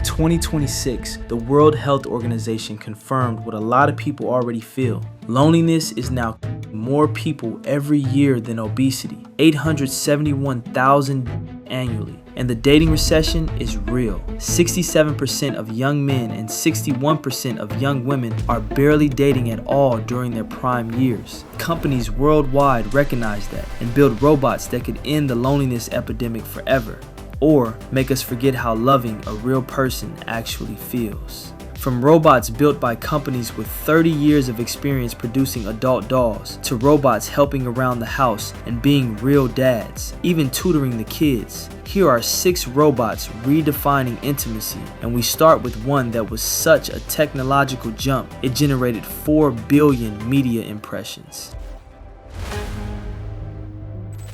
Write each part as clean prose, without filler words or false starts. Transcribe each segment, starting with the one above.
2026, the World Health Organization confirmed what a lot of people already feel. Loneliness is now more people every year than obesity, 871,000 annually. And the dating recession is real. 67% of young men and 61% of young women are barely dating at all during their prime years. Companies worldwide recognize that and build robots that could end the loneliness epidemic forever, or make us forget how loving a real person actually feels. From robots built by companies with 30 years of experience producing adult dolls, to robots helping around the house and being real dads, even tutoring the kids. Here are 6 robots redefining intimacy, and we start with one that was such a technological jump, it generated 4 billion media impressions.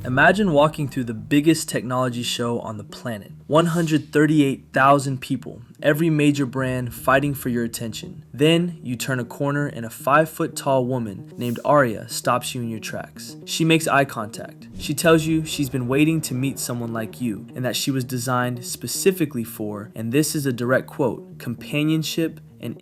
Imagine walking through the biggest technology show on the planet. 138,000 people, every major brand fighting for your attention. Then you turn a corner and a 5-foot-tall woman named Aria stops you in your tracks. She makes eye contact. She tells you she's been waiting to meet someone like you and that she was designed specifically for, and this is a direct quote, companionship and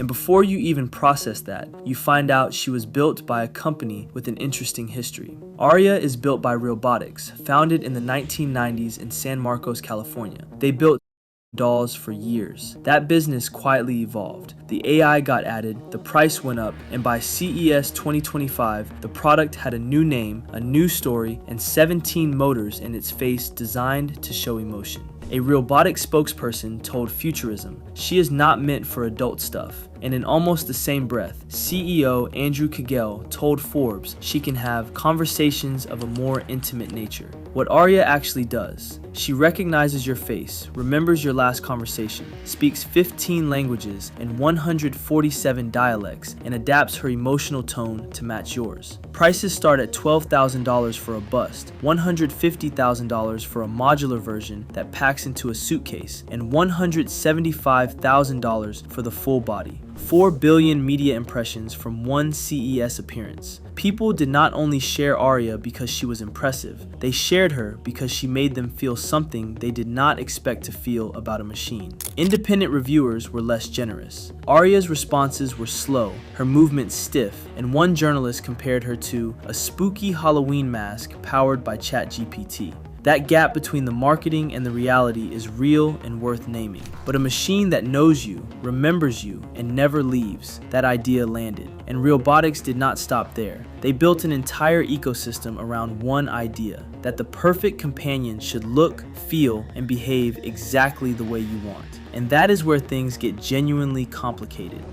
before you even process that, you find out she was built by a company with an interesting history. Aria is built by Robotics, founded in the 1990s in San Marcos, California. They built dolls for years. That business quietly evolved. The AI got added, the price went up, and by CES 2025, the product had a new name, a new story, and 17 motors in its face designed to show emotion. A robotic spokesperson told Futurism, she is not meant for adult stuff. And in almost the same breath, CEO Andrew Kagel told Forbes she can have conversations of a more intimate nature. What Aria actually does, she recognizes your face, remembers your last conversation, speaks 15 languages and 147 dialects, and adapts her emotional tone to match yours. Prices start at $12,000 for a bust, $150,000 for a modular version that packs into a suitcase, and $175,000 for the full body. 4 billion media impressions from one CES appearance. People did not only share Aria because she was impressive, they shared her because she made them feel something they did not expect to feel about a machine. Independent reviewers were less generous. Aria's responses were slow, her movements stiff, and one journalist compared her to a spooky Halloween mask powered by ChatGPT. That gap between the marketing and the reality is real and worth naming. But a machine that knows you, remembers you, and never leaves, that idea landed. And Robotics did not stop there. They built an entire ecosystem around one idea, that the perfect companion should look, feel, and behave exactly the way you want. And that is where things get genuinely complicated.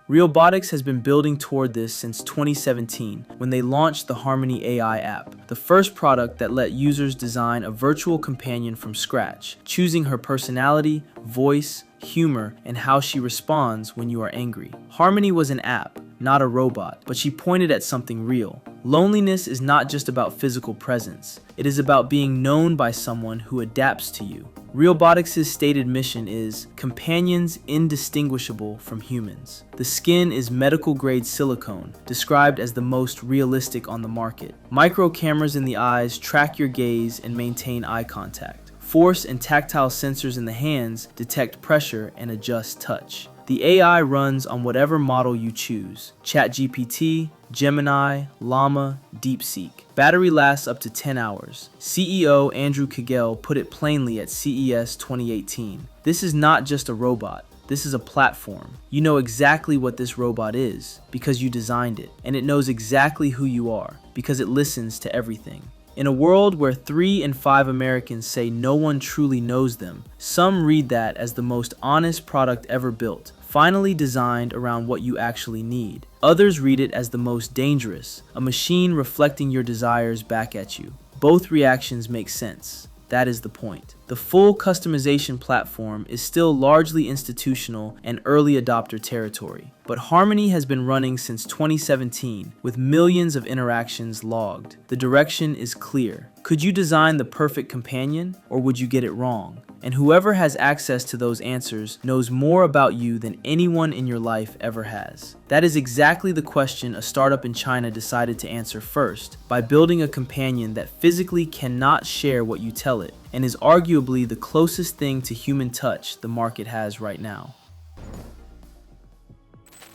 Robotics has been building toward this since 2017 when they launched the Harmony AI app, the first product that let users design a virtual companion from scratch, choosing her personality, voice, humor, and how she responds when you are angry. Harmony was an app, not a robot, but she pointed at something real. Loneliness is not just about physical presence. It is about being known by someone who adapts to you. Robotics' stated mission is companions indistinguishable from humans. The skin is medical-grade silicone, described as the most realistic on the market. Micro cameras in the eyes track your gaze and maintain eye contact. Force and tactile sensors in the hands detect pressure and adjust touch. The AI runs on whatever model you choose: ChatGPT, Gemini, Llama, DeepSeek. Battery lasts up to 10 hours. CEO Andrew Kagel put it plainly at CES 2018. This is not just a robot. This is a platform. You know exactly what this robot is because you designed it, and it knows exactly who you are because it listens to everything. In a world where 3 in 5 Americans say no one truly knows them, some read that as the most honest product ever built, finally designed around what you actually need. Others read it as the most dangerous, a machine reflecting your desires back at you. Both reactions make sense. That is the point. The full customization platform is still largely institutional and early adopter territory, but Harmony has been running since 2017 with millions of interactions logged. The direction is clear. Could you design the perfect companion, or would you get it wrong? And whoever has access to those answers knows more about you than anyone in your life ever has. That is exactly the question a startup in China decided to answer first, by building a companion that physically cannot share what you tell it, and is arguably the closest thing to human touch the market has right now.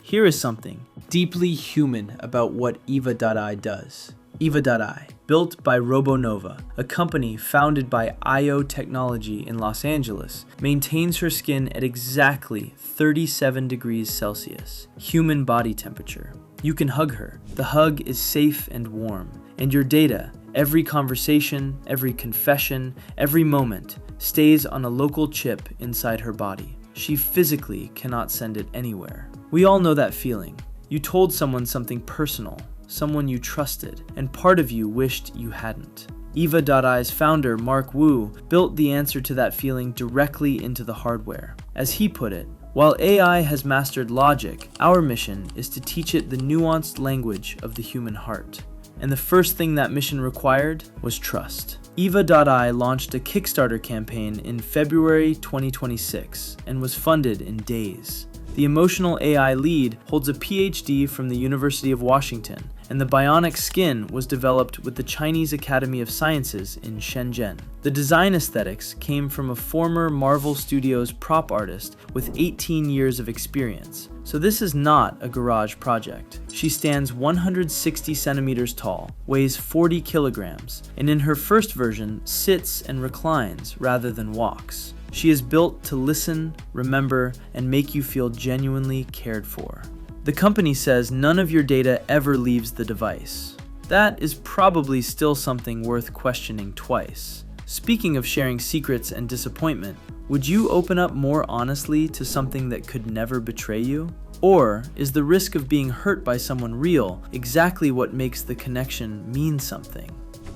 Here is something deeply human about what Eva.ai does. Eva.ai, built by RoboNova, a company founded by IO Technology in Los Angeles, maintains her skin at exactly 37 degrees Celsius, human body temperature. You can hug her. The hug is safe and warm. And your data, every conversation, every confession, every moment, stays on a local chip inside her body. She physically cannot send it anywhere. We all know that feeling. You told someone something personal, someone you trusted, and part of you wished you hadn't. Eva.ai's founder, Mark Wu, built the answer to that feeling directly into the hardware. As he put it, while AI has mastered logic, our mission is to teach it the nuanced language of the human heart. And the first thing that mission required was trust. Eva.ai launched a Kickstarter campaign in February 2026 and was funded in days. The emotional AI lead holds a PhD from the University of Washington, and the bionic skin was developed with the Chinese Academy of Sciences in Shenzhen. The design aesthetics came from a former Marvel Studios prop artist with 18 years of experience, so this is not a garage project. She stands 160 centimeters tall, weighs 40 kilograms, and in her first version sits and reclines rather than walks. She is built to listen, remember, and make you feel genuinely cared for. The company says none of your data ever leaves the device. That is probably still something worth questioning twice. Speaking of sharing secrets and disappointment, would you open up more honestly to something that could never betray you? Or is the risk of being hurt by someone real exactly what makes the connection mean something?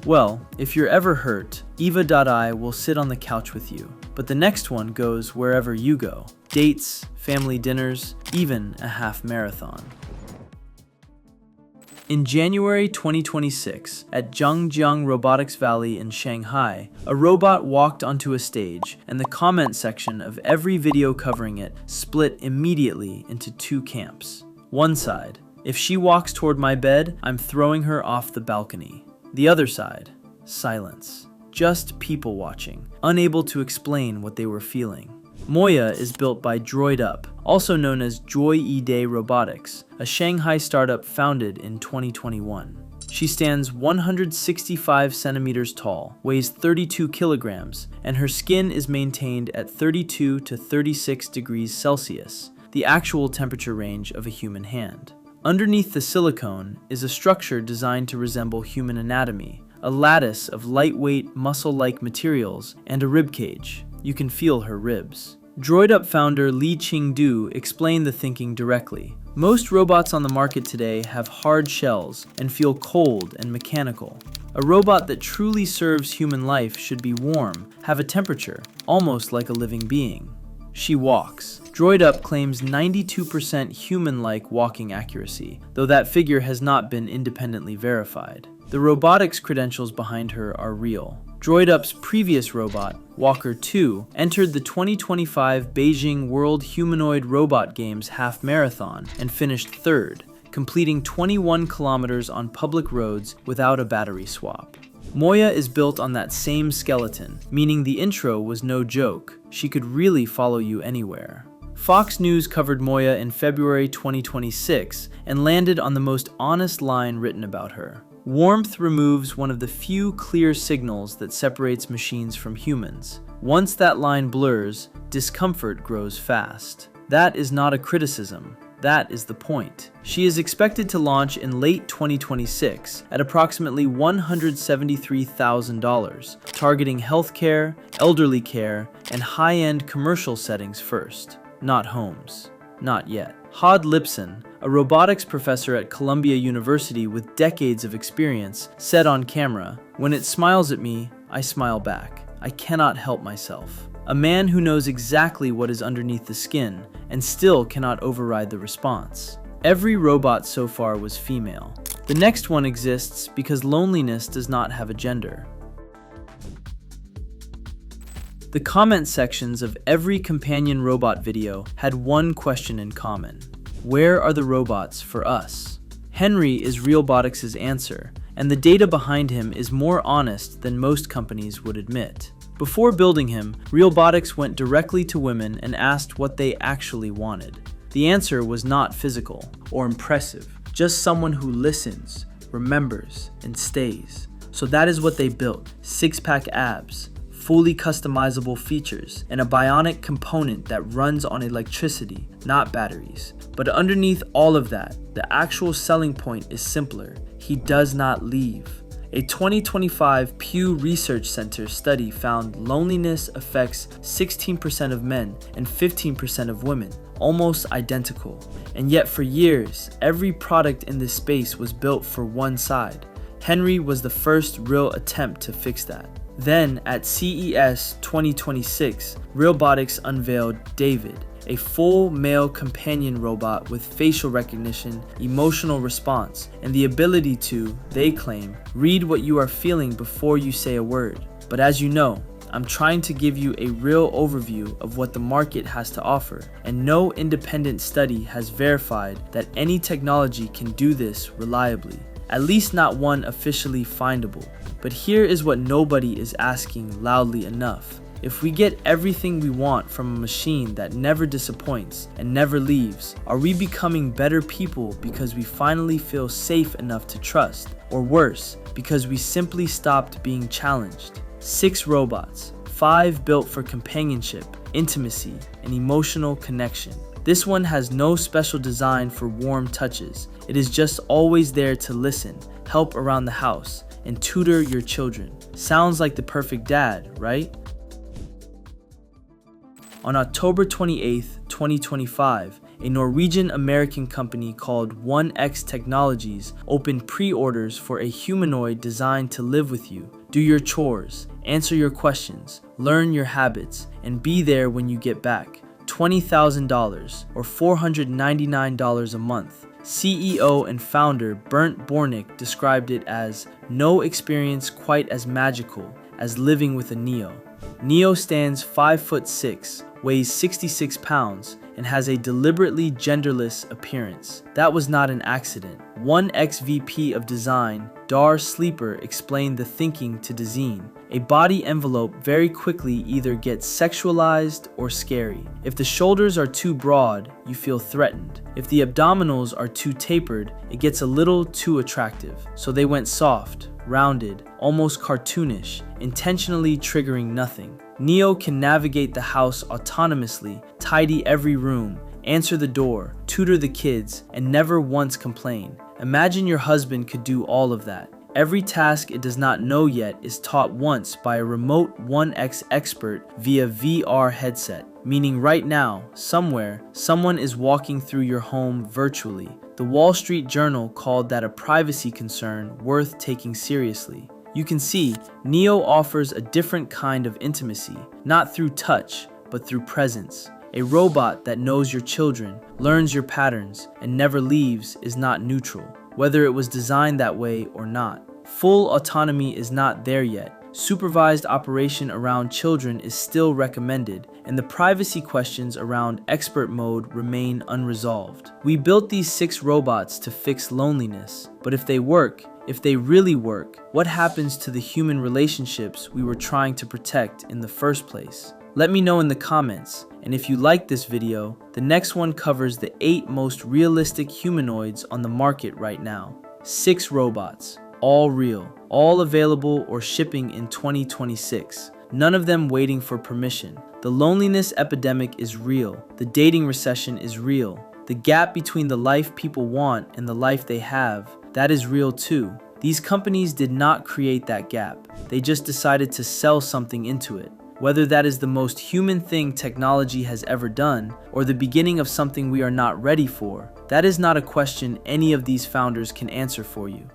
Well, if you're ever hurt, Eva.ai will sit on the couch with you, but the next one goes wherever you go. Dates, family dinners, even a half marathon. In January 2026, at Zhangjiang Robotics Valley in Shanghai, a robot walked onto a stage, and the comment section of every video covering it split immediately into two camps. One side, if she walks toward my bed, I'm throwing her off the balcony. The other side, silence. Just people watching, unable to explain what they were feeling. Moya is built by DroidUp, also known as Joy-E-Day Robotics, a Shanghai startup founded in 2021. She stands 165 centimeters tall, weighs 32 kilograms, and her skin is maintained at 32 to 36 degrees Celsius, the actual temperature range of a human hand. Underneath the silicone is a structure designed to resemble human anatomy, a lattice of lightweight, muscle-like materials, and a ribcage. You can feel her ribs. DroidUp founder Li Qingdu explained the thinking directly. Most robots on the market today have hard shells and feel cold and mechanical. A robot that truly serves human life should be warm, have a temperature, almost like a living being. She walks. DroidUp claims 92% human-like walking accuracy, though that figure has not been independently verified. The robotics credentials behind her are real. DroidUp's previous robot, Walker 2, entered the 2025 Beijing World Humanoid Robot Games half marathon and finished third, completing 21 kilometers on public roads without a battery swap. Moya is built on that same skeleton, meaning the intro was no joke. She could really follow you anywhere. Fox News covered Moya in February 2026 and landed on the most honest line written about her. Warmth removes one of the few clear signals that separates machines from humans. Once that line blurs, discomfort grows fast. That is not a criticism. That is the point. She is expected to launch in late 2026 at approximately $173,000, targeting healthcare, elderly care, and high-end commercial settings first, not homes. Not yet. Hod Lipson, a robotics professor at Columbia University with decades of experience, said on camera, "When it smiles at me, I smile back. I cannot help myself." A man who knows exactly what is underneath the skin and still cannot override the response. Every robot so far was female. The next one exists because loneliness does not have a gender. The comment sections of every companion robot video had one question in common: where are the robots for us? Henry is Realbotics' answer, and the data behind him is more honest than most companies would admit. Before building him, Realbotics went directly to women and asked what they actually wanted. The answer was not physical or impressive, just someone who listens, remembers, and stays. So that is what they built: six-pack abs, fully customizable features, and a bionic component that runs on electricity, not batteries. But underneath all of that, the actual selling point is simpler: he does not leave. A 2025 Pew Research Center study found loneliness affects 16% of men and 15% of women, almost identical. And yet for years, every product in this space was built for one side. Henry was the first real attempt to fix that. Then, at CES 2026, Realbotics unveiled David, a full male companion robot with facial recognition, emotional response, and the ability to, they claim, read what you are feeling before you say a word. But as you know, I'm trying to give you a real overview of what the market has to offer, and no independent study has verified that any technology can do this reliably, at least not one officially findable. But here is what nobody is asking loudly enough. If we get everything we want from a machine that never disappoints and never leaves, are we becoming better people because we finally feel safe enough to trust? Or worse, because we simply stopped being challenged? 6 robots, 5 built for companionship, intimacy, and emotional connection. This one has no special design for warm touches. It is just always there to listen, help around the house, and tutor your children. Sounds like the perfect dad, right? On October 28, 2025, a Norwegian-American company called 1X Technologies opened pre-orders for a humanoid designed to live with you, do your chores, answer your questions, learn your habits, and be there when you get back. $20,000 or $499 a month. CEO and founder Bernd Bornick described it as no experience quite as magical as living with a Neo. Neo stands 5'6", weighs 66 pounds, and has a deliberately genderless appearance. That was not an accident. 1X VP of Design, Dar Sleeper, explained the thinking to Dezeen. A body envelope very quickly either gets sexualized or scary. If the shoulders are too broad, you feel threatened. If the abdominals are too tapered, it gets a little too attractive. So they went soft, rounded, almost cartoonish, intentionally triggering nothing. Neo can navigate the house autonomously, tidy every room, answer the door, tutor the kids, and never once complain. Imagine your husband could do all of that. Every task it does not know yet is taught once by a remote 1X expert via VR headset, meaning right now, somewhere, someone is walking through your home virtually. The Wall Street Journal called that a privacy concern worth taking seriously. You can see, Neo offers a different kind of intimacy, not through touch, but through presence. A robot that knows your children, learns your patterns, and never leaves is not neutral, whether it was designed that way or not. Full autonomy is not there yet. Supervised operation around children is still recommended, and the privacy questions around expert mode remain unresolved. We built these 6 robots to fix loneliness, but if they work, if they really work, what happens to the human relationships we were trying to protect in the first place? Let me know in the comments, and if you like this video, the next one covers the 8 most realistic humanoids on the market right now. 6 robots, all real, all available or shipping in 2026. None of them waiting for permission. The loneliness epidemic is real. The dating recession is real. The gap between the life people want and the life they have, that is real too. These companies did not create that gap. They just decided to sell something into it. Whether that is the most human thing technology has ever done, or the beginning of something we are not ready for, that is not a question any of these founders can answer for you.